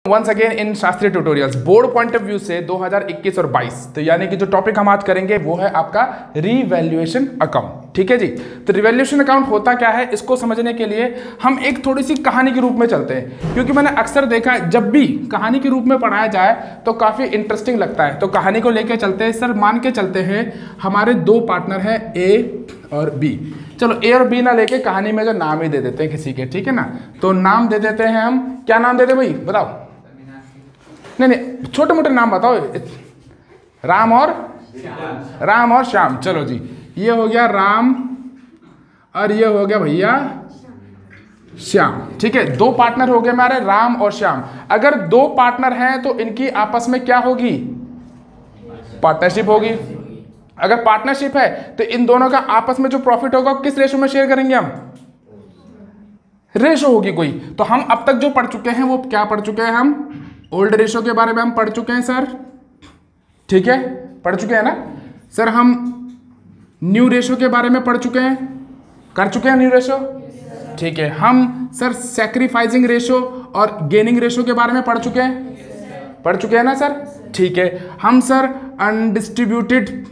Once again in शास्त्रीय tutorials board point of view से 2021 और 22, तो यानी कि जो टॉपिक हम आज करेंगे वो है आपका रिवैल्यूएशन अकाउंट। ठीक है जी। तो रिवैल्यूएशन अकाउंट होता क्या है, इसको समझने के लिए हम एक थोड़ी सी कहानी के रूप में चलते हैं, क्योंकि मैंने अक्सर देखा जब भी कहानी के रूप में पढ़ाया जाए तो काफी इंटरेस्टिंग लगता है। तो कहानी को लेकर चलते हैं सर। मान के चलते हैं हमारे दो पार्टनर हैं ए और बी। चलो ए और बी ना लेके कहानी में जो नाम ही दे देते हैं किसी के, ठीक है ना। तो नाम दे देते हैं हम, क्या नाम देते भाई बताओ? नहीं छोटे मोटे नाम बताओ। राम और श्याम। चलो जी, ये हो गया राम और ये हो गया भैया श्याम। ठीक है, दो पार्टनर हो गए हमारे राम और श्याम। अगर दो पार्टनर हैं तो इनकी आपस में क्या होगी? पार्टनरशिप होगी। अगर पार्टनरशिप है तो इन दोनों का आपस में जो प्रॉफिट होगा किस रेशो में शेयर करेंगे हम? रेशो होगी कोई। तो हम अब तक जो पढ़ चुके हैं वो क्या पढ़ चुके हैं? हम ओल्ड रेशो के बारे में हम पढ़ चुके हैं सर। ठीक है, पढ़ चुके हैं ना सर। हम न्यू रेशो के बारे में पढ़ चुके हैं, कर चुके हैं न्यू रेशो। ठीक है, हम सर सैक्रिफाइसिंग रेशो और गेनिंग रेशो के बारे में पढ़ चुके हैं, पढ़ चुके हैं ना सर। ठीक है, हम sir undistributed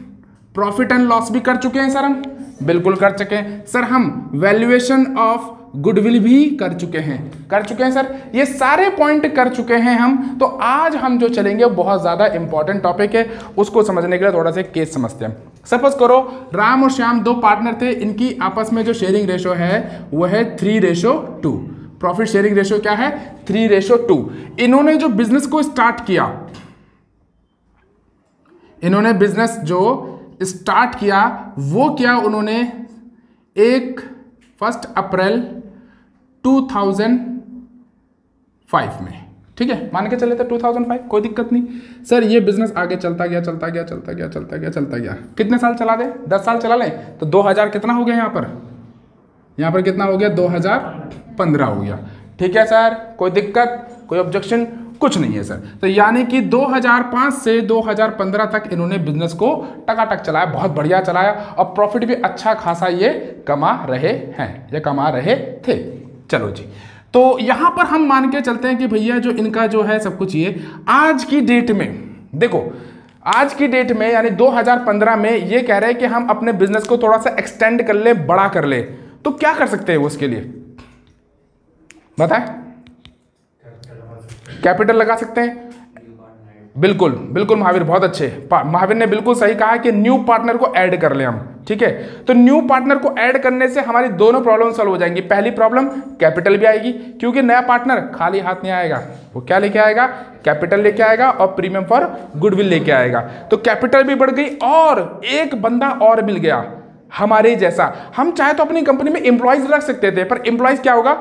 profit and loss भी कर चुके हैं सर। हम बिल्कुल कर चुके हैं सर। हम वैल्यूएशन ऑफ गुडविल भी कर चुके हैं सर। ये सारे पॉइंट कर चुके हैं हम। तो आज हम जो चलेंगे बहुत ज्यादा इंपॉर्टेंट टॉपिक है, उसको समझने के लिए थोड़ा सा केस समझते हैं। सपोज करो राम और श्याम दो पार्टनर थे, इनकी आपस में जो शेयरिंग रेशो है वो है 3:2। प्रॉफिट शेयरिंग रेशो क्या है? 3:2। इन्होंने जो बिजनेस को स्टार्ट किया, इन्होंने बिजनेस जो स्टार्ट किया वो क्या, उन्होंने 1 अप्रैल 2005 में, ठीक है मान के चले थे 2005, कोई दिक्कत नहीं सर। ये बिजनेस आगे चलता गया। कितने साल चला दे? 10 साल चला लें तो 2000 कितना हो गया? यहाँ पर कितना हो गया? 2015 हो गया। ठीक है सर, कोई दिक्कत, कोई ऑब्जेक्शन कुछ नहीं है सर। तो यानी कि 2005 से 2015 तक इन्होंने बिजनेस को टकाटक चलाया, बहुत बढ़िया चलाया और प्रॉफिट भी अच्छा खासा ये कमा रहे हैं, ये कमा रहे थे। चलो जी, तो यहां पर हम मान के चलते हैं कि भैया जो इनका जो है सब कुछ ये आज की डेट में, देखो आज की डेट में यानी 2015 में ये कह रहे हैं कि हम अपने बिजनेस को थोड़ा सा एक्सटेंड कर ले, बड़ा कर ले। तो क्या कर सकते हैं वो उसके लिए बताएं? कैपिटल लगा सकते हैं। बिल्कुल बिल्कुल महावीर, बहुत अच्छे। महावीर ने बिल्कुल सही कहा कि न्यू पार्टनर को ऐड कर ले हम। ठीक है, तो न्यू पार्टनर को ऐड करने से हमारी दोनों प्रॉब्लम सॉल्व हो जाएंगी। पहली प्रॉब्लम कैपिटल भी आएगी, क्योंकि नया पार्टनर खाली हाथ नहीं आएगा, वो क्या लेके आएगा? कैपिटल लेके आएगा और प्रीमियम फॉर गुडविल लेके आएगा। तो कैपिटल भी बढ़ गई और एक बंदा और मिल गया हमारे जैसा। हम चाहे तो अपनी कंपनी में एम्प्लॉयज रख सकते थे, पर एम्प्लॉयज क्या होगा?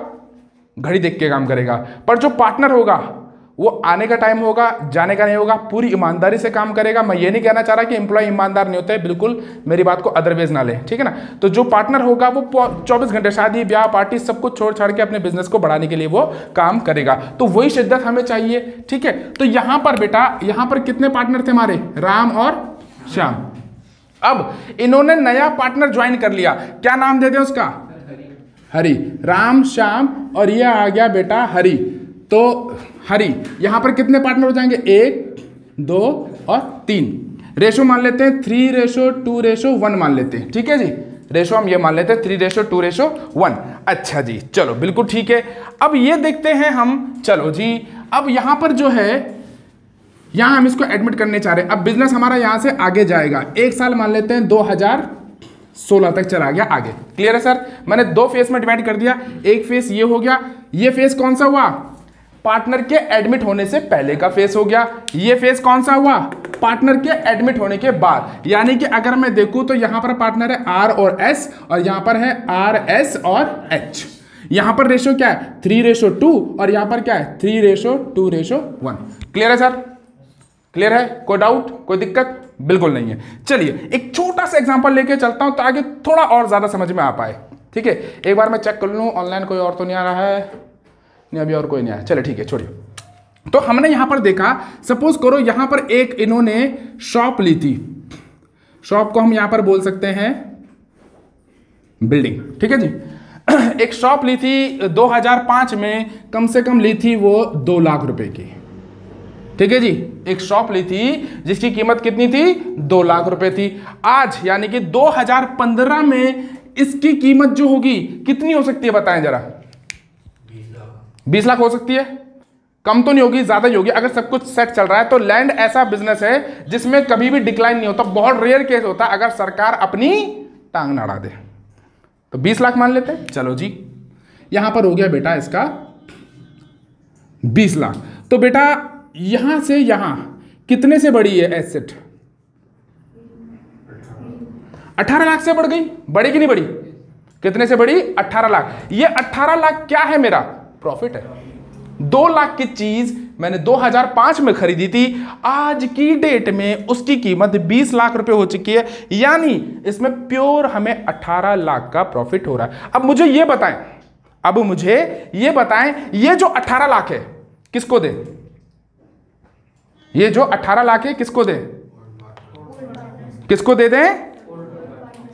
घड़ी देख के काम करेगा। पर जो पार्टनर होगा वो आने का टाइम होगा, जाने का नहीं होगा, पूरी ईमानदारी से काम करेगा। मैं ये नहीं कहना चाह रहा कि एम्प्लॉय ईमानदार नहीं होते, बिल्कुल मेरी बात को अदरवाइज ना ले, ठीक है ना। तो जो पार्टनर होगा वो 24 घंटे शादी ब्याह पार्टी सब कुछ छोड़ छाड़ के अपने बिजनेस को बढ़ाने के लिए वो काम करेगा। तो वही शिद्दत हमें चाहिए। ठीक है, तो यहां पर बेटा, यहां पर कितने पार्टनर थे हमारे? राम और श्याम। अब इन्होंने नया पार्टनर ज्वाइन कर लिया, क्या नाम दे दें उसका? हरि। राम श्याम और ये आ गया बेटा हरि। तो हरि, यहां पर कितने पार्टनर हो जाएंगे? 1 2 और 3। रेशो मान लेते हैं 3:2:1 मान लेते हैं। ठीक है जी, रेशो हम ये मान लेते हैं 3:2:1। अच्छा जी, चलो बिल्कुल ठीक है। अब ये देखते हैं हम, चलो जी अब यहां पर जो है, यहां हम इसको एडमिट करने चाह रहे हैं। अब बिजनेस हमारा यहां से आगे जाएगा, 1 साल मान लेते हैं 2016 तक चला गया आगे। क्लियर है सर? मैंने 2 फेस में डिवाइड कर दिया। एक फेस ये हो गया, ये फेस कौन सा हुआ? पार्टनर के एडमिट होने से पहले का फेस हो गया। ये फेस कौन सा हुआ? पार्टनर के एडमिट होने के बाद। यानी कि अगर मैं देखूं तो यहां पर पार्टनर है आर और एस और यहां पर है आर एस और एच। यहां पर रेशो क्या है? 3:2 और यहां पर क्या है? 3:2:1। क्लियर है सर? क्लियर है? कोई डाउट, कोई दिक्कत? बिल्कुल नहीं है। चलिए एक छोटा सा एग्जांपल लेके चलता हूं ताकि थोड़ा और ज्यादा समझ में आ पाए। ठीक है, एक बार मैं चेक कर लूं ऑनलाइन कोई और तो नहीं आ रहा है? नहीं, अभी और कोई नहीं आया। चले ठीक है, छोड़िए। तो हमने यहां पर देखा, सपोज करो यहां पर एक इन्होंने शॉप ली थी। शॉप को हम यहां पर बोल सकते हैं बिल्डिंग। ठीक है जी, एक शॉप ली थी 2005 में, कम से कम ली थी वो 2 लाख रुपए की। ठीक है जी, एक शॉप ली थी जिसकी कीमत कितनी थी, 2 लाख रुपए थी। आज यानी कि 2015 में इसकी कीमत जो होगी कितनी हो सकती है, बताएं जरा। 20 लाख हो सकती है, कम तो नहीं होगी, ज्यादा ही होगी अगर सब कुछ सेट चल रहा है। तो लैंड ऐसा बिजनेस है जिसमें कभी भी डिक्लाइन नहीं होता, बहुत रेयर केस होता है अगर सरकार अपनी टांग ना अड़ा दे। तो 20 लाख मान लेते हैं, चलो जी। यहां पर हो गया बेटा इसका 20 लाख। तो बेटा यहां से यहां कितने से बढ़ी है एसेट, 18 लाख से बढ़ गई, बढ़ी कि नहीं बढ़ी, कितने से बढ़ी, 18 लाख। ये 18 लाख क्या है, मेरा प्रॉफिट है। 2 लाख की चीज मैंने 2005 में खरीदी थी, आज की डेट में उसकी कीमत 20 लाख रुपए हो चुकी है, यानी इसमें प्योर हमें 18 लाख का प्रॉफिट हो रहा है। अब मुझे ये बताएं, ये जो 18 लाख है किसको दे, ये जो 18 लाख है किसको दे, किसको दे दें,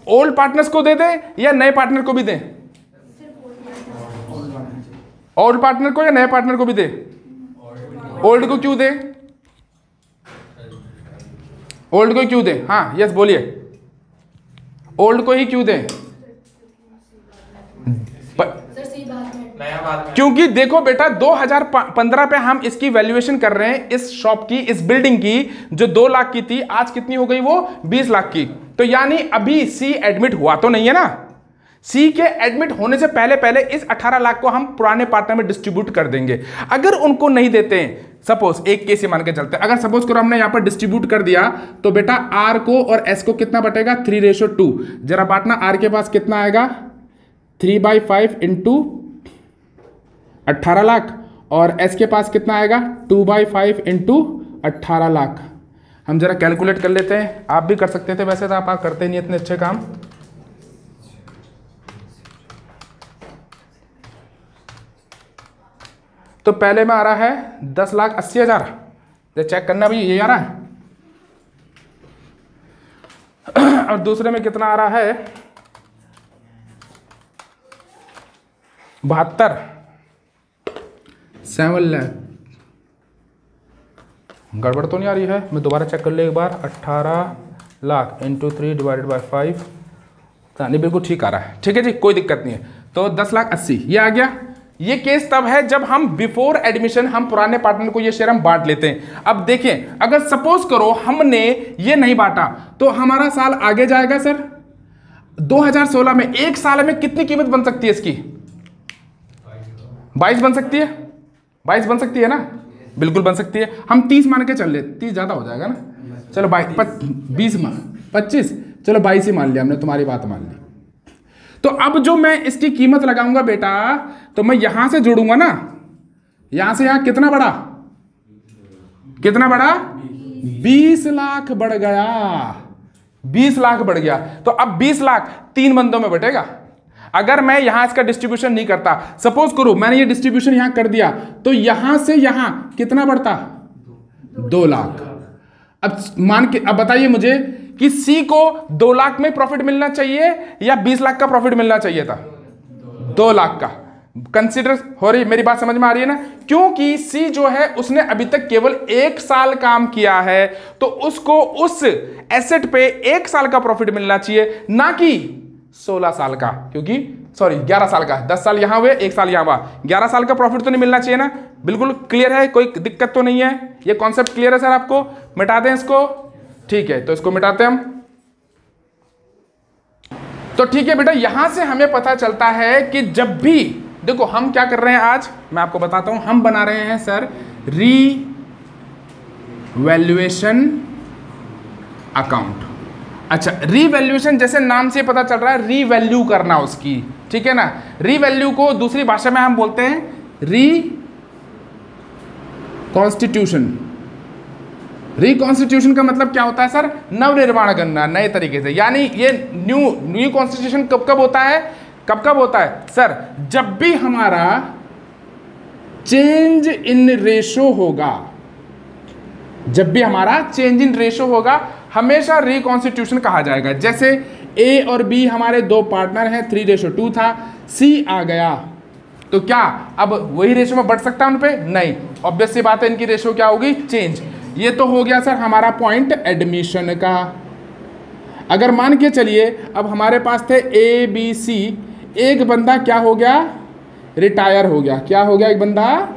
ओल्ड पार्टनर्स को दे दें या नए पार्टनर को भी दें, ओल्ड पार्टनर को या नए पार्टनर को भी दे, ओल्ड को क्यों दे, ओल्ड को क्यों दे, हाँ यस बोलिए, ओल्ड को ही क्यों दे, क्योंकि देखो बेटा 2015 पे हम इसकी वैल्यूएशन कर रहे हैं, इस शॉप की, इस बिल्डिंग की, जो 2 लाख की थी आज कितनी हो गई, वो 20 लाख की। तो यानी अभी सी एडमिट हुआ तो नहीं है ना, सी के एडमिट होने से पहले पहले इस 18 लाख को हम पुराने पार्टनर में डिस्ट्रीब्यूट कर देंगे। अगर उनको नहीं देते हैं, सपोज एक केस मान के चलते हैं, अगर सपोज करो हमने यहां पर डिस्ट्रीब्यूट कर दिया, तो बेटा आर को और एस को कितना बटेगा, 3:2। जरा बांटना, आर के पास कितना आएगा, 3/5 इंटू 18 लाख, और एस के पास कितना आएगा, 2/5 इंटू 18 लाख। हम जरा कैलकुलेट कर लेते हैं, आप भी कर सकते थे वैसे तो, आप करते नहीं इतने अच्छे काम। तो पहले में आ रहा है 10,80,000, चेक करना भी ये आ रहा है, और दूसरे में कितना आ रहा है, 72, 7 लाख। गड़बड़ तो नहीं आ रही है, मैं दोबारा चेक कर ले एक बार, 18 लाख इंटू 3/5, नहीं बिल्कुल ठीक आ रहा है, ठीक है जी, कोई दिक्कत नहीं है। तो 10,80,000 ये आ गया। ये केस तब है जब हम बिफोर एडमिशन हम पुराने पार्टनर को ये शेयर हम बांट लेते हैं। अब देखें, अगर सपोज करो हमने ये नहीं बांटा तो हमारा साल आगे जाएगा सर, 2016 में एक साल में कितनी कीमत बन सकती है इसकी, 22 बन सकती है, 22 बन सकती है ना, बिल्कुल बन सकती है। हम 30 मान के चल ले, 30 ज्यादा हो जाएगा ना, चलो 20 25, चलो 22 ही मान लिया हमने, तुम्हारी बात मान ली। तो अब जो मैं इसकी कीमत लगाऊंगा बेटा, तो मैं यहां से जोड़ूंगा ना, यहां से यहां कितना बढ़ा, कितना बढ़ा, 20 लाख बढ़ गया, 20 लाख बढ़ गया। तो अब 20 लाख 3 बंदों में बटेगा। अगर मैं यहां इसका डिस्ट्रीब्यूशन नहीं करता, सपोज करो मैंने ये डिस्ट्रीब्यूशन यहां कर दिया, तो यहां से यहां कितना बढ़ता, 2 लाख। अब मान के अब बताइए मुझे कि सी को 2 लाख में प्रॉफिट मिलना चाहिए या 20 लाख का प्रॉफिट मिलना चाहिए था, 2 लाख का। कंसीडर हो रही, मेरी बात समझ में आ रही है ना, क्योंकि सी जो है उसने अभी तक केवल 1 साल काम किया है, तो उसको उस एसेट पे 1 साल का प्रॉफिट मिलना चाहिए, ना कि 16 साल का, क्योंकि सॉरी 11 साल का, 10 साल यहां हुए 1 साल यहां हुआ, 11 साल का प्रॉफिट तो नहीं मिलना चाहिए ना। बिल्कुल क्लियर है, कोई दिक्कत तो नहीं है, ये कॉन्सेप्ट क्लियर है सर आपको, मिटा दें इसको, ठीक है, तो इसको मिटाते हैं हम। तो ठीक है बेटा, यहां से हमें पता चलता है कि जब भी, देखो हम क्या कर रहे हैं आज, मैं आपको बताता हूं, हम बना रहे हैं सर रीवैल्यूएशन अकाउंट। अच्छा, रीवैल्यूएशन जैसे नाम से पता चल रहा है, रीवैल्यू करना उसकी, ठीक है ना। रीवैल्यू को दूसरी भाषा में हम बोलते हैं रिकॉन्स्टिट्यूशन। रिकॉन्स्टिट्यूशन का मतलब क्या होता है सर, नवनिर्माण करना नए तरीके से, यानी ये न्यू कॉन्स्टिट्यूशन कब होता है, कब होता है सर, जब भी हमारा चेंज इन रेशो होगा, जब भी हमारा चेंज इन रेशो होगा हमेशा रिकॉन्स्टिट्यूशन कहा जाएगा। जैसे ए और बी हमारे 2 पार्टनर हैं, 3:2 था, सी आ गया, तो क्या अब वही रेशो में बढ़ सकता है उन पे? नहीं, ऑब्वियस सी बात है इनकी रेशो क्या होगी? चेंज। ये तो हो गया सर हमारा पॉइंट एडमिशन का। अगर मान के चलिए अब हमारे पास थे ए बी सी, एक बंदा क्या हो गया? रिटायर हो गया। क्या हो गया? एक बंदा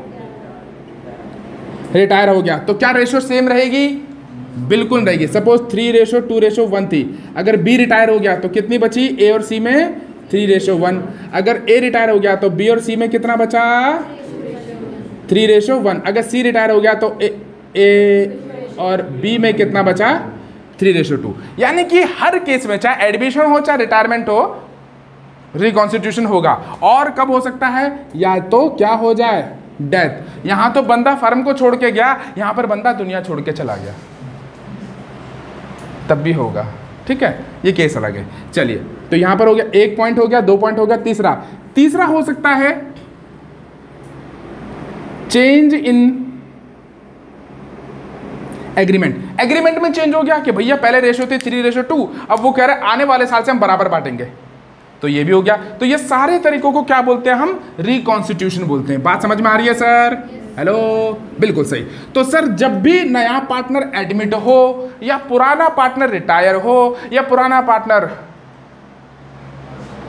रिटायर हो गया, तो क्या रेशो सेम रहेगी? बिल्कुल रहेगी। सपोज 3:2:1 थी, अगर बी रिटायर हो गया तो कितनी बची? ए और सी में 3:1। अगर ए रिटायर हो गया तो बी और सी में कितना बचा? 3:1। अगर सी रिटायर हो गया तो ए और बी में कितना बचा? 3:2। यानी कि हर केस में चाहे एडमिशन हो चाहे रिटायरमेंट हो, रिकॉन्स्टिट्यूशन होगा। और कब हो सकता है? या तो क्या हो जाए? डेथ। यहां तो बंदा फर्म को छोड़ के गया, यहां पर बंदा दुनिया छोड़ के चला गया, तब भी होगा। ठीक है, ये केस अलग है। चलिए, तो यहां पर हो गया 1 पॉइंट, हो गया 2 पॉइंट, हो गया तीसरा हो सकता है चेंज इन एग्रीमेंट। एग्रीमेंट में चेंज हो गया कि भैया पहले रेशो थी 3:2, अब वो कह रहे हैं आने वाले साल से हम बराबर बांटेंगे, तो ये भी हो गया। तो ये सारे तरीकों को क्या बोलते हैं हम? रिकॉन्स्टिट्यूशन बोलते हैं। बात समझ में आ रही है सर? हेलो, बिल्कुल सही। तो सर जब भी नया पार्टनर एडमिट हो या पुराना पार्टनर रिटायर हो या पुराना पार्टनर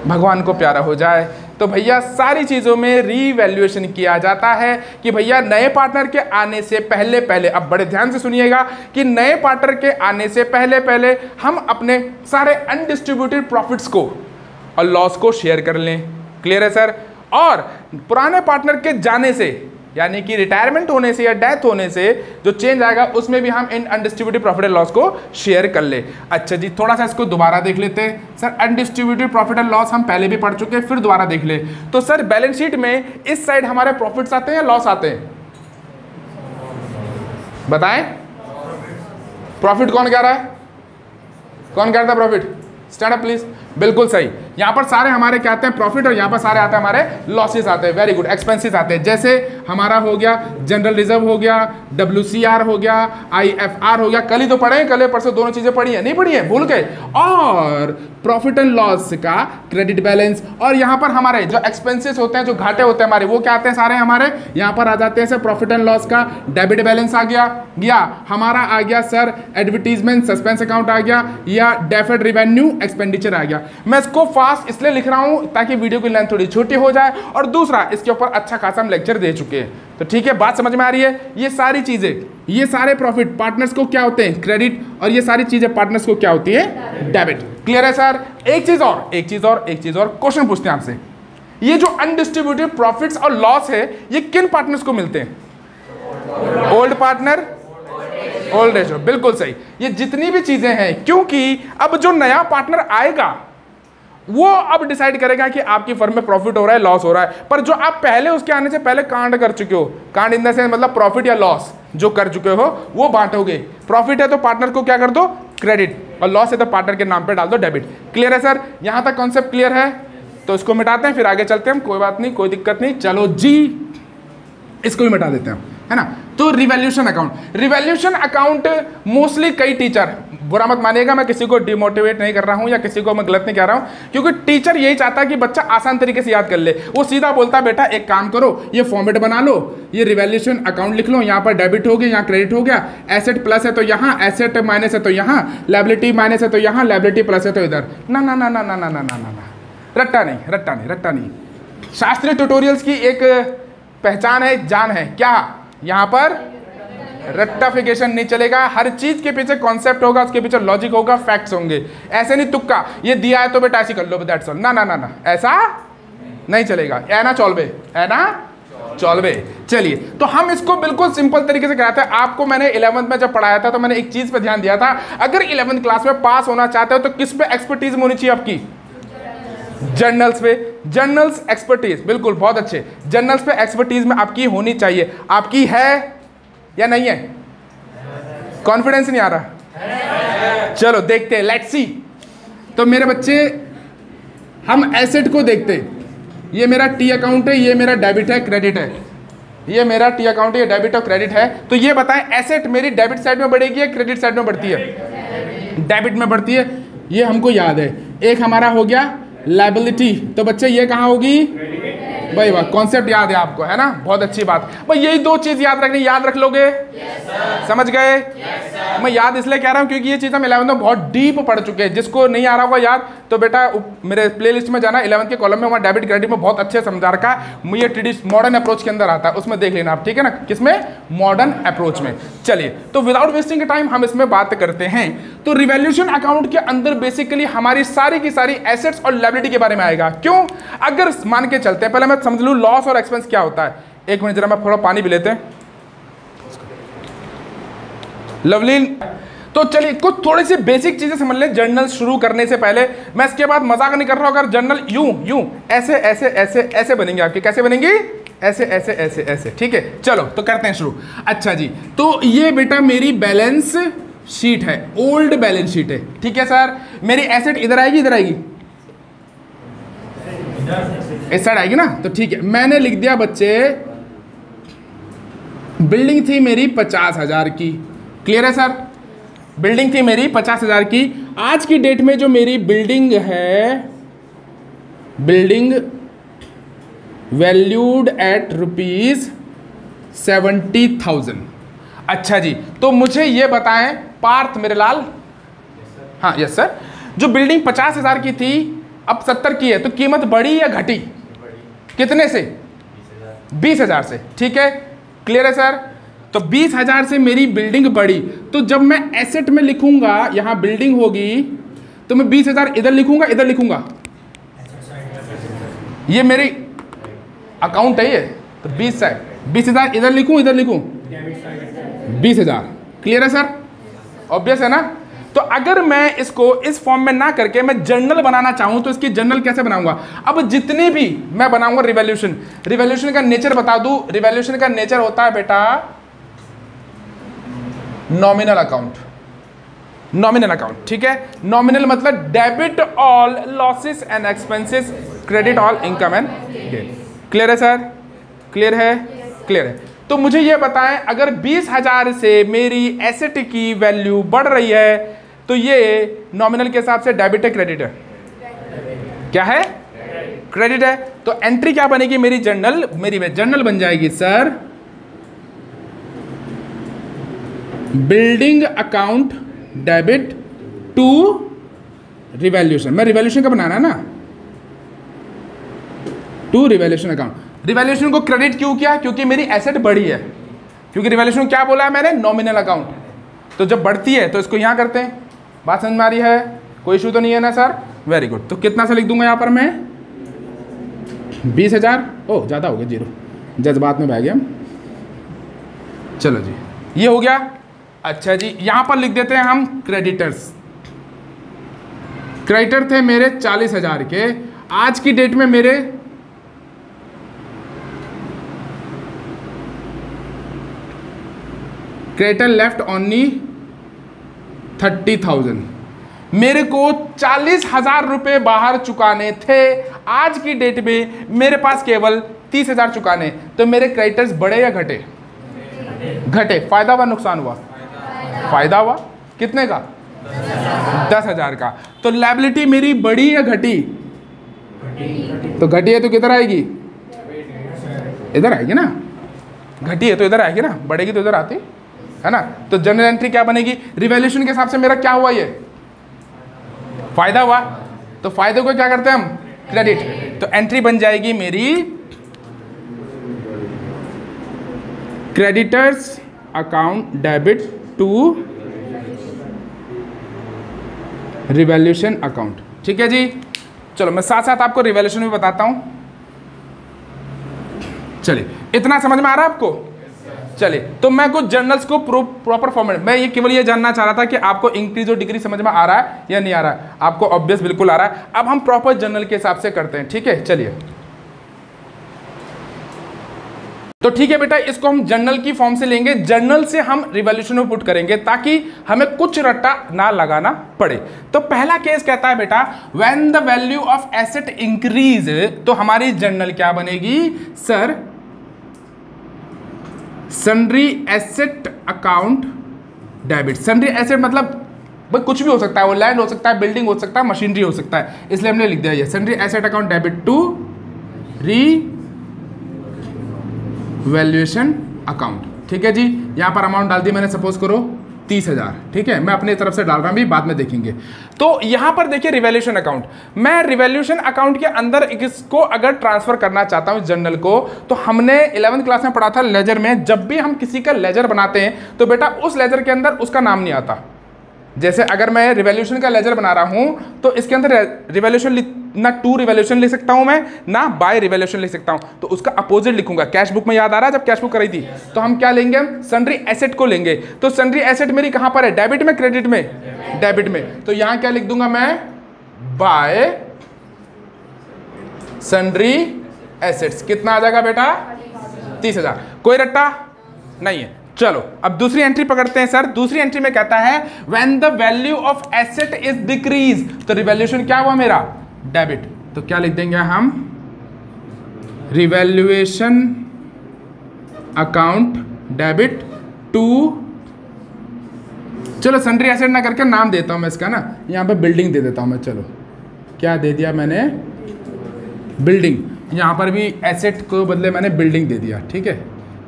भगवान को प्यारा हो जाए, तो भैया सारी चीज़ों में रीवैल्यूएशन किया जाता है कि भैया नए पार्टनर के आने से पहले पहले, अब बड़े ध्यान से सुनिएगा कि नए पार्टनर के आने से पहले पहले हम अपने सारे अनडिस्ट्रीब्यूटेड प्रॉफिट्स को और लॉस को शेयर कर लें। क्लियर है सर? और पुराने पार्टनर के जाने से, यानी कि रिटायरमेंट होने से या डेथ होने से जो चेंज आएगा उसमें भी हम इन अनडिस्ट्रीब्यूटेड प्रॉफिट एंड लॉस को शेयर कर ले। अच्छा जी, थोड़ा सा इसको दोबारा देख लेते हैं sir. Undistributed profit and loss हम पहले भी पढ़ चुके हैं, फिर दोबारा देख ले। तो सर बैलेंस शीट में इस साइड हमारे प्रॉफिट्स आते हैं या लॉस आते हैं? बताएं, प्रॉफिट कौन कह रहा है? कौन कह रहा था प्रॉफिट? Stand up please. बिल्कुल सही, यहाँ पर सारे हमारे क्या आते हैं? प्रॉफिट, और यहाँ पर सारे आते हैं हमारे लॉसेस आते हैं। Very good. एक्सपेंसेस आते हैं, जैसे हमारा हो गया जनरल रिजर्व हो गया, WCR हो गया, IFR हो गया। कल ही तो पढ़े, कल परसों दोनों चीजें पढ़ी है, नहीं पढ़ी है? भूल गए। और प्रॉफिट एंड लॉस का क्रेडिट बैलेंस, और यहाँ पर हमारे जो एक्सपेंसेस होते हैं, जो घाटे होते हैं हमारे, वो क्या आते हैं? सारे हमारे यहाँ पर आ जाते हैं सर। प्रॉफिट एंड लॉस का डेबिट बैलेंस आ गया हमारा, आ गया सर एडवर्टीजमेंट सस्पेंस अकाउंट आ गया, या डेफर्ड रेवेन्यू एक्सपेंडिचर आ गया। मैं इसको फास्ट इसलिए लिख रहा हूं ताकि वीडियो की लेंथ थोड़ी छोटी हो जाए, और दूसरा इसके ऊपर अच्छा खासा हम लेक्चर दे चुके हैं। तो ठीक है, बात समझ में आ रही है? ये सारी चीजें, ये सारे प्रॉफिट पार्टनर्स को क्या होते हैं? क्रेडिट, और ये सारी चीजें पार्टनर्स को क्या होती है? डेबिट। क्लियर है सर? एक चीज और क्वेश्चन पूछते हैं आपसे। ये जो अनडिस्ट्रीब्यूटेड प्रॉफिट्स और लॉस है, ये किन पार्टनर्स को मिलते हैं? Old partner, old ratio. बिल्कुल सही। ये जितनी भी चीजें हैं, क्योंकि अब जो नया पार्टनर आएगा वो अब डिसाइड करेगा कि आपकी फर्म में प्रॉफिट हो रहा है, लॉस हो रहा है। पर जो आप पहले उसके आने से पहले कांड कर चुके हो, कांड इन द सेंस मतलब प्रॉफिट या लॉस जो कर चुके हो, वो बांटोगे। प्रॉफिट है तो पार्टनर को क्या कर दो? क्रेडिट, और लॉस है तो पार्टनर के नाम पे डाल दो डेबिट। क्लियर है सर? यहां तक कॉन्सेप्ट क्लियर है? तो इसको मिटाते हैं, फिर आगे चलते हैं हम। कोई बात नहीं, कोई दिक्कत नहीं। चलो जी, इसको भी मिटा देते हैं, है ना? तो रिवैल्यूएशन अकाउंट मोस्टली कई टीचर, बुरा मत मानिएगा, मैं किसी को डिमोटिवेट नहीं कर रहा हूं या किसी को मैं गलत नहीं कह रहा हूं, क्योंकि टीचर यही चाहता है कि बच्चा आसान तरीके से याद कर ले। वो सीधा बोलता है बेटा एक काम करो, ये फॉर्मेट बना लो, ये रिवैल्यूएशन अकाउंट लिख लो, यहाँ पर डेबिट हो गया, यहाँ क्रेडिट हो गया, एसेट प्लस है तो यहाँ, एसेट माइनस है तो यहाँ, लायबिलिटी माइनस है तो यहाँ, लायबिलिटी प्लस है तो इधर। ना ना ना ना ना ना ना ना ना, रट्टा नहीं। शास्त्रीय ट्यूटोरियल्स की एक पहचान है, जान है क्या? यहाँ पर रट्टाफिकेशन नहीं चलेगा। हर चीज के पीछे कॉन्सेप्ट होगा, उसके पीछे लॉजिक होगा, फैक्ट्स होंगे। ऐसे नहीं तुक्का, ये दिया है तो बेटा ऐसे कर लो, दैट्स ऑल। ना ना ना ना, ऐसा नहीं चलेगा। है ना चौलवे। चलिए, तो हम इसको बिल्कुल सिंपल तरीके से कराते हैं। आपको मैंने 11th में जब पढ़ाया था तो मैंने एक चीज पे ध्यान दिया था, अगर 11th क्लास में पास होना चाहते हो तो किस पे एक्सपर्टीज होनी चाहिए आपकी? जर्नल्स पे। जर्नल्स एक्सपर्टीज, बिल्कुल, बहुत अच्छे। जर्नल्स पे एक्सपर्टीज में आपकी होनी चाहिए। आपकी है या नहीं है? कॉन्फिडेंस नहीं आ रहा? चलो देखते हैं, लेट्स सी। तो मेरे बच्चे, हम एसेट को देखते हैं। ये मेरा टी अकाउंट है, ये मेरा डेबिट है, क्रेडिट है। ये मेरा टी अकाउंट है, ये डेबिट और क्रेडिट है। तो ये बताएं, एसेट मेरी डेबिट साइड में बढ़ेगी या क्रेडिट साइड में बढ़ती है? डेबिट में बढ़ती है, ये हमको याद है। एक हमारा हो गया लायबिलिटी, तो बच्चे ये कहाँ होगी? भाई वाह, कॉन्सेप्ट याद है आपको, है ना, बहुत अच्छी बात भाई। यही दो चीज याद रखनी, याद रख लोगे? समझ गए? मैं याद इसलिए कह रहा हूँ क्योंकि ये चीज़ हम 11th में बहुत डीप पढ़ चुके हैं। जिसको नहीं आ रहा होगा याद तो बेटा मेरे प्लेलिस्ट में जाना, 11th के कॉलम में वहाँ डेबिट क्रेडिट में बहुत अच्छे समझा रखा है। ये ट्रेडिशनल मॉडर्न अप्रोच के अंदर आता है, उसमें देख लेना आप, ठीक है ना, किसमें? मॉडर्न अप्रोच में। चलिए, तो विदाउट वेस्टिंग टाइम हम इसमें बात करते हैं। तो रिवैल्यूएशन अकाउंट के अंदर बेसिकली हमारी सारी की सारी एसेट्स और लायबिलिटी के बारे में आएगा। क्यों? अगर मान के चलते हैं, पहले मैं समझ लूँ लॉस और एक्सपेंस क्या होता है। एक मिनट जरा, मैं थोड़ा पानी भी लेते हैं। लवली, तो चलिए कुछ थोड़ी सी बेसिक चीजें समझ लें जर्नल शुरू करने से पहले। मैं इसके बाद मजाक नहीं कर रहा हूं, अगर जर्नल यूं ऐसे ऐसे ऐसे ऐसे बनेंगे आपके, कैसे बनेंगी? ऐसे ऐसे ऐसे ऐसे, ठीक है। चलो तो करते हैं शुरू। अच्छा जी, तो ये बेटा मेरी बैलेंस शीट है, ओल्ड बैलेंस शीट है, ठीक है सर। मेरी एसेट इधर आएगी, इधर आएगी, इस साइड आएगी ना, तो ठीक है। मैंने लिख दिया बच्चे, बिल्डिंग थी मेरी 50,000 की, क्लियर है सर? बिल्डिंग थी मेरी 50,000 की। आज की डेट में जो मेरी बिल्डिंग है, बिल्डिंग वैल्यूड एट ₹70,000। अच्छा जी, तो मुझे ये बताएं पार्थ मेरे लाल, हाँ यस सर, जो बिल्डिंग 50,000 की थी अब 70 की है, तो कीमत बढ़ी या घटी? कितने से? 20,000 से, ठीक है, क्लियर है सर। तो 20,000 से मेरी बिल्डिंग बढ़ी, तो जब मैं एसेट में लिखूंगा, यहां बिल्डिंग होगी, तो मैं 20,000 इधर लिखूंगा, इधर लिखूंगा, ये मेरी अकाउंट है ये, तो 20,000 इधर लिखूं, इधर लिखूं, 20,000, क्लियर है सर? ऑब्वियस है ना। तो अगर मैं इसको इस फॉर्म में ना करके मैं जर्नल बनाना चाहूं, तो इसकी जर्नल कैसे बनाऊंगा? अब जितने भी मैं बनाऊंगा रिवैल्यूएशन का नेचर बता दूं। रिवैल्यूएशन का नेचर होता है बेटा नॉमिनल अकाउंट, नॉमिनल अकाउंट, ठीक है। नॉमिनल मतलब debit all losses and expenses, credit all income and gain, clear है सर? क्लियर है? क्लियर है। तो मुझे ये बताएं, अगर 20,000 से मेरी एसेट की वैल्यू बढ़ रही है, तो ये नॉमिनल के हिसाब से डेबिट है, क्रेडिट है? क्या है? क्रेडिट है। तो एंट्री क्या बनेगी मेरी? जर्नल, मेरी जर्नल बन जाएगी sir, building account debit to revaluation. मैं रिवैल्यूएशन का बनाना है ना, टू रिवैल्यूएशन अकाउंट। रिवैल्यूएशन को क्रेडिट क्यों किया? क्योंकि मेरी एसेट बढ़ी है, क्योंकि रिवैल्यूएशन क्या बोला है मैंने? Nominal account. तो जब बढ़ती है तो इसको यहां करते हैं। बात समझ में आ रही है? कोई इशू तो नहीं है ना सर? Very good. तो कितना सा लिख दूंगा यहां पर मैं? 20,000। ओह ज़्यादा हो गया, 0, जज्बात में बह गया। चलो जी, ये हो गया। अच्छा जी, यहां पर लिख देते हैं हम क्रेडिटर्स। क्रेडिटर थे मेरे 40,000 के, आज की डेट में मेरे क्रेडिटर लेफ्ट ओनली 30,000। मेरे को 40,000 रुपये बाहर चुकाने थे, आज की डेट में मेरे पास केवल 30,000 चुकाने। तो मेरे क्रेडिटर्स बढ़े या घटे? घटे। फायदा हुआ नुकसान हुआ? फायदा हुआ। कितने का? 10,000 का। तो लायबिलिटी मेरी बढ़ी या घटी? तो घटी है तो किधर आएगी? इधर आएगी ना। घटी है तो इधर आएगी ना, बढ़ेगी तो इधर आती है ना। तो जनरल एंट्री क्या बनेगी? रिवैल्यूएशन के हिसाब से मेरा क्या हुआ? ये फायदा हुआ। तो फायदे को क्या करते हैं हम? क्रेडिट। तो एंट्री बन जाएगी मेरी creditors account debit to revaluation account. ठीक है जी। चलो मैं साथ साथ आपको रिवैल्यूएशन भी बताता हूं। चलिए, इतना समझ में आ रहा है आपको? चलिए, तो मैं कुछ जर्नल्स को प्रॉपर फॉर्मेट, मैं ये केवल ये जानना चाह रहा था कि आपको इंक्रीज और डिक्रीज समझ में आ रहा है या नहीं आ रहा है। आपको ऑब्वियस बिल्कुल आ रहा है। अब हम प्रॉपर जर्नल के हिसाब से करते हैं, ठीक है। चलिए, तो ठीक है बेटा, इसको हम जर्नल की फॉर्म से लेंगे। जर्नल से हम रिवैल्यूएशन में पुट करेंगे ताकि हमें कुछ रट्टा ना लगाना पड़े। तो पहला केस कहता है बेटा, when the value of asset increase, तो हमारी जर्नल क्या बनेगी sir? Sundry asset account debit. Sundry asset मतलब भाई कुछ भी हो सकता है, वो लैंड हो सकता है, बिल्डिंग हो सकता है, मशीनरी हो सकता है, इसलिए हमने लिख दिया ये sundry asset account debit to valuation account, ठीक है जी। यहाँ पर अमाउंट डाल दी मैंने, सपोज करो 30,000, ठीक है। मैं अपनी तरफ से डाल रहा हूँ, भी बाद में देखेंगे। तो यहाँ पर देखिए रिवैल्यूएशन अकाउंट, मैं रिवैल्यूएशन अकाउंट के अंदर इसको अगर ट्रांसफर करना चाहता हूँ जर्नल को, तो हमने 11th क्लास में पढ़ा था लेजर में, जब भी हम किसी का लेजर बनाते हैं तो बेटा उस लेजर के अंदर उसका नाम नहीं आता। जैसे अगर मैं रिवैल्यूएशन का लेजर बना रहा हूं तो इसके अंदर रिवैल्यूएशन ना टू रिवैल्यूएशन लिख सकता हूं मैं, ना बाय रिवैल्यूएशन लिख सकता हूं, तो उसका अपोजिट लिखूंगा। कैश बुक में याद आ रहा है जब कैश बुक कराई थी, तो हम क्या लेंगे, हम सन्ड्री एसेट को लेंगे। तो सन्ड्री एसेट मेरी कहां पर है, डेबिट में, क्रेडिट में, डेबिट में। तो यहां क्या लिख दूंगा मैं, बाय सन्ड्री एसेट्स। कितना आ जाएगा बेटा, 30,000। कोई रट्टा नहीं है। चलो अब दूसरी एंट्री पकड़ते हैं सर। दूसरी एंट्री में कहता है when the value of asset is decrease, तो रिवैल्यूएशन क्या हुआ मेरा, डेबिट। तो क्या लिख देंगे हम, रिवैल्यूएशन अकाउंट डेबिट टू, चलो सन्ड्री एसेट ना करके नाम देता हूं मैं इसका ना, यहां पे बिल्डिंग दे देता हूं मैं। चलो क्या दे दिया मैंने, बिल्डिंग। यहां पर भी एसेट को बदले मैंने बिल्डिंग दे दिया, ठीक है।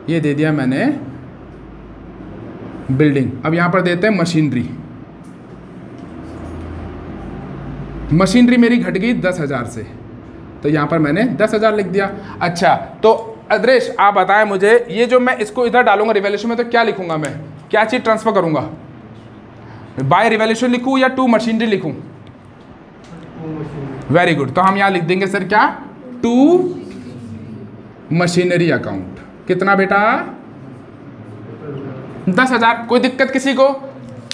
ये दे दिया मैंने बिल्डिंग। अब यहां पर देते हैं मशीनरी। मशीनरी मेरी घट गई 10,000 से, तो यहां पर मैंने 10,000 लिख दिया। अच्छा तो अद्रेश आप बताएं मुझे, ये जो मैं इसको इधर डालूंगा रिवैल्यूएशन में, तो क्या लिखूंगा मैं, क्या चीज ट्रांसफर करूंगा, बाय रिवैल्यूएशन लिखूं या टू मशीनरी लिखूं? Very good. तो हम यहां लिख देंगे सर क्या, टू मशीनरी अकाउंट। कितना बेटा, 10,000। कोई दिक्कत किसी को,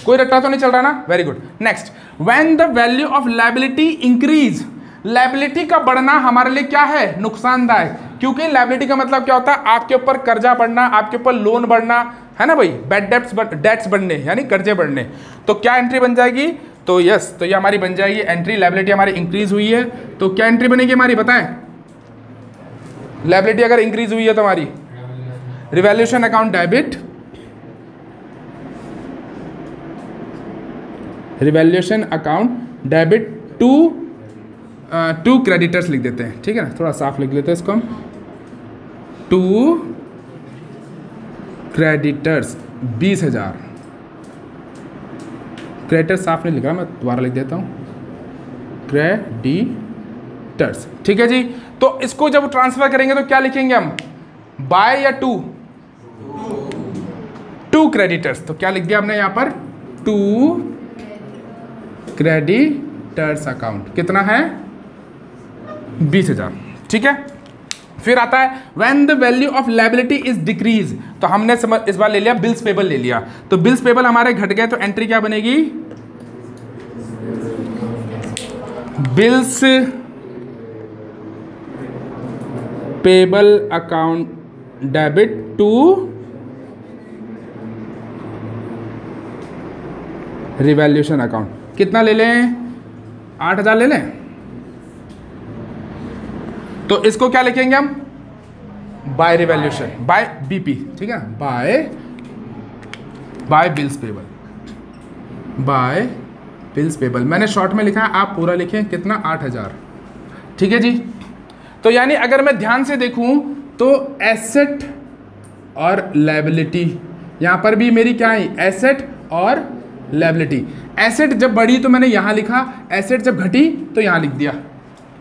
कोई रट्टा तो नहीं चल रहा ना, very good. Next, when the value of liability increase, liability का बढ़ना हमारे लिए क्या है, नुकसानदायक। क्योंकि लायबिलिटी का मतलब क्या होता है, आपके ऊपर कर्जा बढ़ना, आपके ऊपर लोन बढ़ना, है ना भाई, बैड डेट्स बढ़ने, यानी कर्जे बढ़ने। तो क्या एंट्री बन जाएगी, तो यस, तो ये हमारी बन जाएगी एंट्री, लायबिलिटी हमारी इंक्रीज हुई है। तो क्या एंट्री बनेगी हमारी, बताएं। लायबिलिटी अगर इंक्रीज हुई है तो हमारी revaluation account debit, revaluation account debit to creditors लिख देते हैं, ठीक है ना, थोड़ा साफ लिख लेते हैं इसको हम, टू क्रेडिटर्स 20,000। क्रेडिटर साफ नहीं लिखा, मैं दोबारा लिख देता हूं, क्रेडिटर्स, ठीक है जी। तो इसको जब ट्रांसफर करेंगे तो क्या लिखेंगे हम, बाय या टू क्रेडिटर्स। तो क्या लिख दिया हमने यहां पर, टू क्रेडिटर्स अकाउंट। कितना है, 20,000, ठीक है। फिर आता है when the value of liability is decrease, तो हमने इस बार ले लिया बिल्स पेबल ले लिया, तो बिल्स पेबल हमारे घट गए, तो एंट्री क्या बनेगी, bills payable account debit to revaluation account. कितना ले लें, 8,000 ले लें। तो इसको क्या लिखेंगे हम, बाय रिवैल्यूएशन, बाय बीपी, ठीक है, by bills payable, by bills payable. मैंने शॉर्ट में लिखा है, आप पूरा लिखें। कितना, 8,000, ठीक है जी। तो यानी अगर मैं ध्यान से देखूं तो एसेट और लायबिलिटी, यहां पर भी मेरी क्या है, एसेट और लायबिलिटी। एसेट जब बढ़ी तो मैंने यहां लिखा, एसेट जब घटी तो यहां लिख दिया,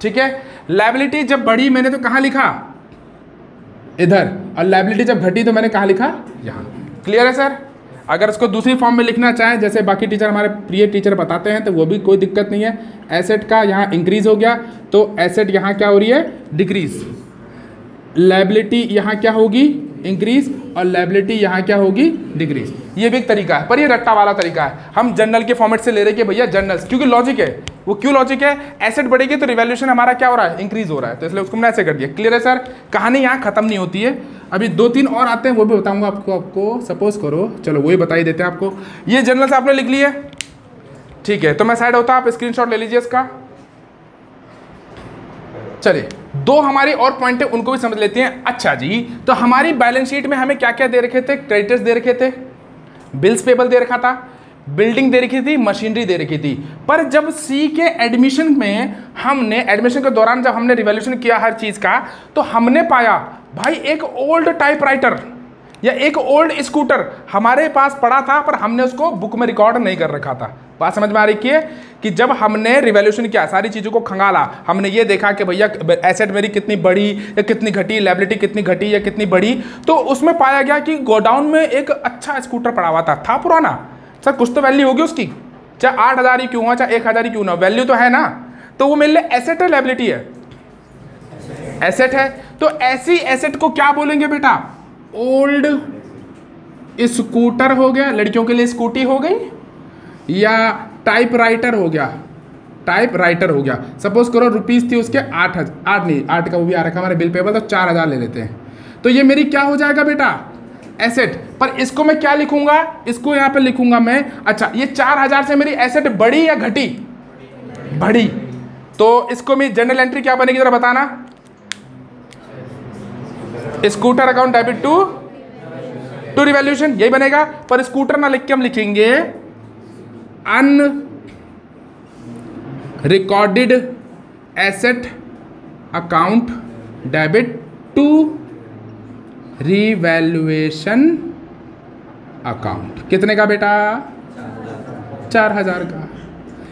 ठीक है। लायबिलिटी जब बढ़ी मैंने तो कहां लिखा, इधर, और लायबिलिटी जब घटी तो मैंने कहां लिखा, यहां। क्लियर है सर। अगर इसको दूसरी फॉर्म में लिखना चाहें, जैसे बाकी टीचर, हमारे प्रिय टीचर बताते हैं, तो वो भी कोई दिक्कत नहीं है। एसेट का यहाँ इंक्रीज हो गया, तो एसेट यहाँ क्या हो रही है, डिक्रीज। लायबिलिटी यहाँ क्या होगी, इंक्रीज, और लायबिलिटी यहाँ क्या होगी, डिक्रीज। ये भी एक तरीका है, पर ये रट्टा वाला तरीका है। हम जर्नल के फॉर्मेट से ले रहे हैं कि भैया जर्नल्स, क्योंकि लॉजिक है वो, क्यों लॉजिक है, एसेट बढ़ेगी तो रिवैल्यूएशन हमारा क्या हो रहा है, इंक्रीज हो रहा है, तो इसलिए उसको हमने ऐसे कर दिया। क्लियर है सर। कहानी यहाँ खत्म नहीं होती है, अभी 2-3 और आते हैं, वो भी बताऊंगा आपको सपोज करो, चलो वही बता ही देते हैं आपको। ये जर्नल्स आपने लिख लिए, ठीक है, तो मैं साइड होता, आप स्क्रीनशॉट ले लीजिए इसका। चलिए, 2 हमारी और पॉइंट है, उनको भी समझ लेते हैं। अच्छा जी, तो हमारी बैलेंस शीट में हमें क्या क्या दे रखे थे, क्रेडिटर्स दे रखे थे, बिल्स पेबल दे रखा था, बिल्डिंग दे रखी थी, मशीनरी दे रखी थी। पर जब सी के एडमिशन में हमने, एडमिशन के दौरान जब हमने रिवैल्यूएशन किया हर चीज़ का, तो हमने पाया भाई एक ओल्ड टाइपराइटर या एक ओल्ड स्कूटर हमारे पास पड़ा था, पर हमने उसको बुक में रिकॉर्ड नहीं कर रखा था। बात समझ में आ रही है कि जब हमने रिवॉल्यूशन किया, सारी चीज़ों को खंगाला, हमने ये देखा कि भैया एसेट मेरी कितनी बढ़ी या कितनी घटी, लायबिलिटी कितनी घटी या कितनी बढ़ी, तो उसमें पाया गया कि गोडाउन में एक अच्छा स्कूटर पड़ा हुआ था पुराना। सर कुछ तो वैल्यू होगी उसकी, चाहे 8,000 ही क्यों हो, चाहे 1,000 ही क्यों ना, वैल्यू तो है ना। तो वो मेरे लिए एसेट है, लायबिलिटी है? एसेट है। तो ऐसी एसेट को क्या बोलेंगे बेटा? ओल्ड स्कूटर हो गया, लड़कियों के लिए स्कूटी हो गई, या टाइपराइटर हो गया, टाइपराइटर हो गया। सपोज करो रुपीस थी उसके 8 का वो भी आ रखा हमारे बिल पेबल, तो 4,000 ले लेते हैं। तो ये मेरी क्या हो जाएगा बेटा? एसेट। पर इसको मैं क्या लिखूंगा? इसको यहां पे लिखूंगा मैं, अच्छा ये 4,000 से मेरी एसेट बढ़ी या घटी? बढ़ी। तो इसको मेरी जनरल एंट्री क्या बनेगी जरा बताना? Scooter account debit to revolution, यही बनेगा। पर स्कूटर ना लिख के हम लिखेंगे unrecorded asset account debit to revaluation account. कितने का बेटा? 4,000 का।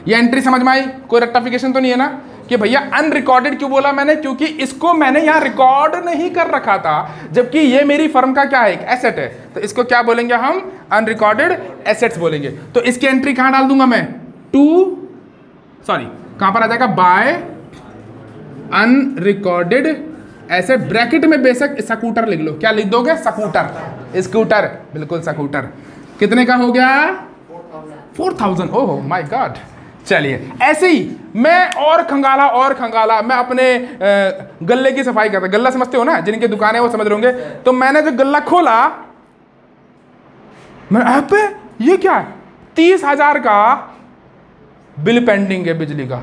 ये एंट्री समझ में आई? कोई रेक्टिफिकेशन तो नहीं है ना कि भैया अनरिकॉर्डेड क्यों बोला मैंने? क्योंकि इसको मैंने यहां रिकॉर्ड नहीं कर रखा था, जबकि ये मेरी फर्म का क्या है? एक एसेट है। तो इसको क्या बोलेंगे हम? अनरिकॉर्डेड एसेट्स बोलेंगे। तो इसकी एंट्री कहां डाल दूंगा मैं? कहां पर आ जाएगा? बाय अनरिकॉर्डेड एसेट, ब्रैकेट में बेशक स्कूटर लिख लो। क्या लिख दोगे? स्कूटर, स्कूटर, बिल्कुल स्कूटर। कितने का हो गया? 4,000। Oh my God. चलिए ऐसे ही मैं और खंगाला मैं अपने गल्ले की सफाई करता। गल्ला समझते हो ना, जिनके दुकानें वो समझ रहे होंगे। तो मैंने जो गल्ला खोला, मैं ऐप पे ये क्या है? 30,000 का बिल पेंडिंग है बिजली का।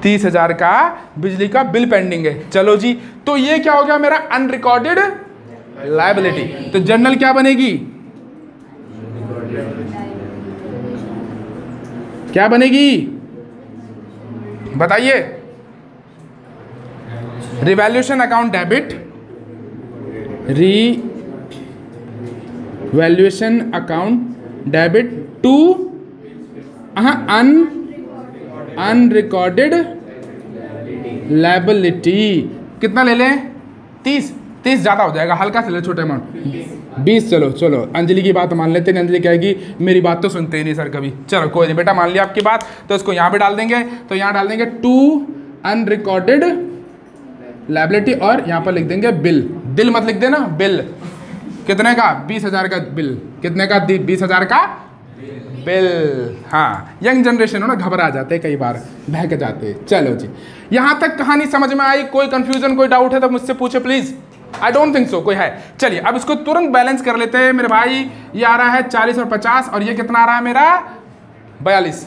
30,000 का बिजली का बिल पेंडिंग है। चलो जी, तो ये क्या हो गया मेरा? Unrecorded liability. तो जनरल क्या बनेगी? क्या बनेगी बताइए? Revaluation account debit, revaluation account debit to unrecorded liability. कितना ले लें? 30 ज़्यादा हो जाएगा, हल्का से ले, छोटे अमाउंट 20। चलो अंजलि की बात मान लेते हैं। अंजलि कहेगी मेरी बात तो सुनते ही नहीं सर कभी। चलो कोई नहीं बेटा, मान लिया आपकी बात। तो इसको यहाँ पे डाल देंगे। तो यहाँ डाल देंगे टू अनरिकॉर्डेड लायबिलिटी, और यहाँ पर लिख देंगे बिल। दिल मत लिख देना, बिल। कितने का? 20,000 का बिल। कितने का? 20,000 का बिल। हाँ, यंग जनरेशन हो ना, घबरा जाते कई बार, बहक जाते। चलो जी, यहाँ तक कहानी समझ में आई? कोई कंफ्यूजन, कोई डाउट है तो मुझसे पूछे please. I don't think so कोई है। चलिए अब इसको तुरंत बैलेंस कर लेते हैं मेरे भाई। ये आ रहा है 40 और 50, और ये कितना आ रहा है मेरा? 42।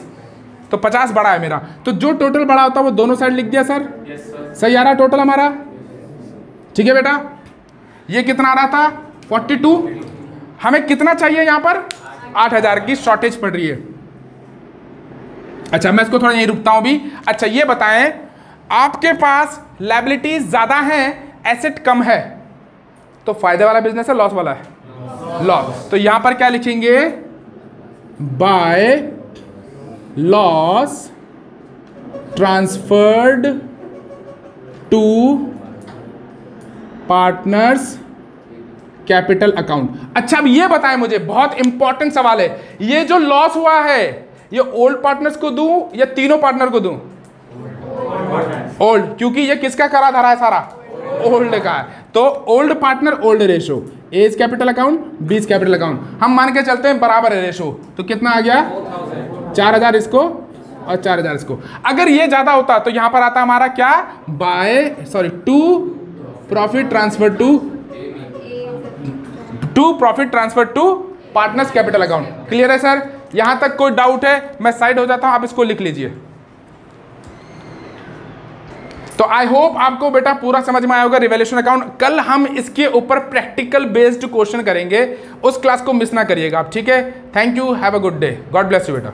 तो 50 बड़ा है मेरा। तो जो टोटल बड़ा होता है वो दोनों साइड लिख दिया सर। yes, सही आ रहा है टोटल हमारा? ठीक है बेटा। ये कितना आ रहा था? 42। हमें कितना चाहिए यहाँ पर? 8,000 की शॉर्टेज पड़ रही है। अच्छा मैं इसको थोड़ा यहीं रुकता हूं भी। अच्छा ये बताएं, आपके पास लायबिलिटीज ज्यादा हैं, एसेट कम है, तो फायदे वाला बिजनेस है लॉस वाला है? लॉस। तो यहां पर क्या लिखेंगे? By loss transferred to partners capital account. अच्छा अब ये बताएं मुझे, बहुत इंपॉर्टेंट सवाल है, ये जो लॉस हुआ है ये ओल्ड पार्टनर्स को दूं या तीनों पार्टनर को दूं? ओल्ड, क्योंकि ये किसका करा धरा है? सारा ओल्ड का है। तो old partner old ratio, A is capital account, B is capital account. हम मान के चलते हैं बराबर है रेशो। तो कितना आ गया? 4,000 इसको और 4,000 इसको। अगर ये ज्यादा होता तो यहां पर आता हमारा क्या? To profit transfer to partners capital account. Clear है सर? यहां तक कोई डाउट है? मैं साइड हो जाता हूं, आप इसको लिख लीजिए। तो आई होप आपको बेटा पूरा समझ में आया होगा रिवैल्यूएशन अकाउंट। कल हम इसके ऊपर प्रैक्टिकल बेस्ड क्वेश्चन करेंगे, उस क्लास को मिस ना करिएगा आप, ठीक है? Thank you, have a good day, God bless you बेटा।